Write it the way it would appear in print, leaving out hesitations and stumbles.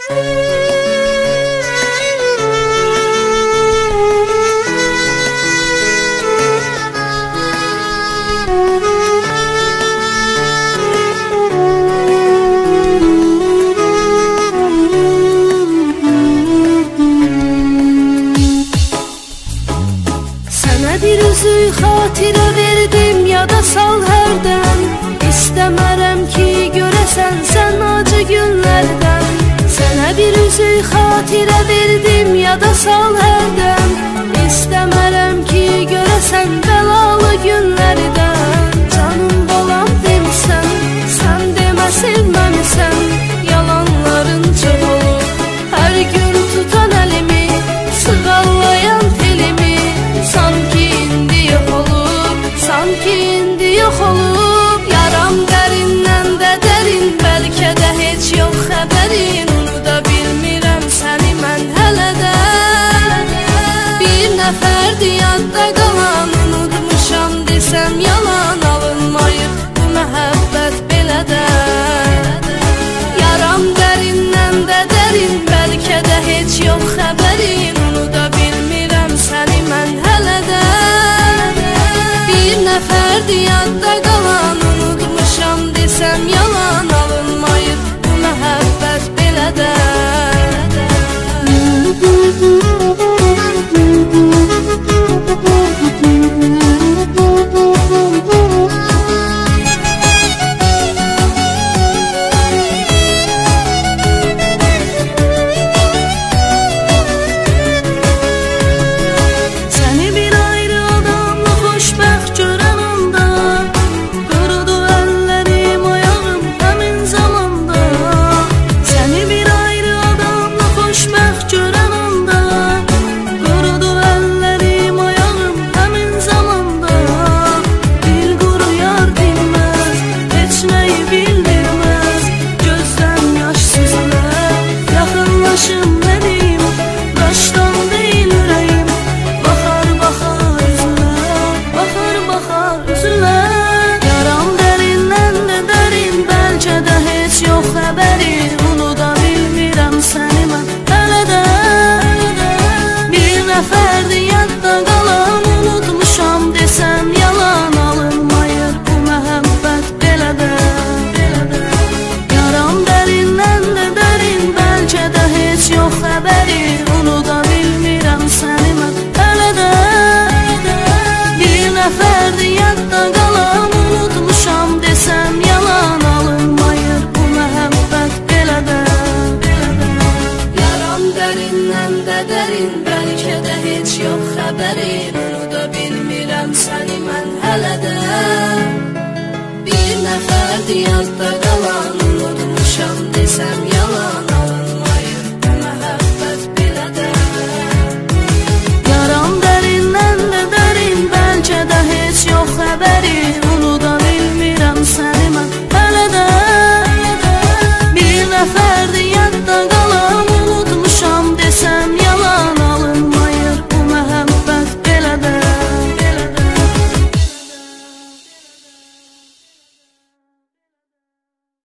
Bir üzük xatirə verdim, yada sal hərdən. İstəmərəm ki, görəsən sən acı günlərdən. Sənə bir üzük xatirə verdim, yada sal hərdən. İstəmərəm ki, görəsən bəlalı günlərdən. Canım balam demisən, sən demə sevməmisən. Yalanların çox olur, hər gün tutan əlimi, sığallayan telimi. Sanki indi yox olub, yaram dərindən də dərin. Bəlkə də heç yox xəbərin, unuda bilmirəm səni mən hələ də. Bir nəfərdir yadda qalan, unutmuşam desəm yalan. Alınmayıb bu məhəbbət belə də. Yaram dərindən də dərin, bəlkə də heç yox xəbərin, unuda bilmirəm səni mən hələ də. Bir nəfərdir yadda qalan, unutmuşam desəm yalan. Alınmayıb bu məhəbbət belə də. Bəlkə də heç yox xəbərin, unuda bilmirəm səni mən hələ də. Bir nəfərdir yadda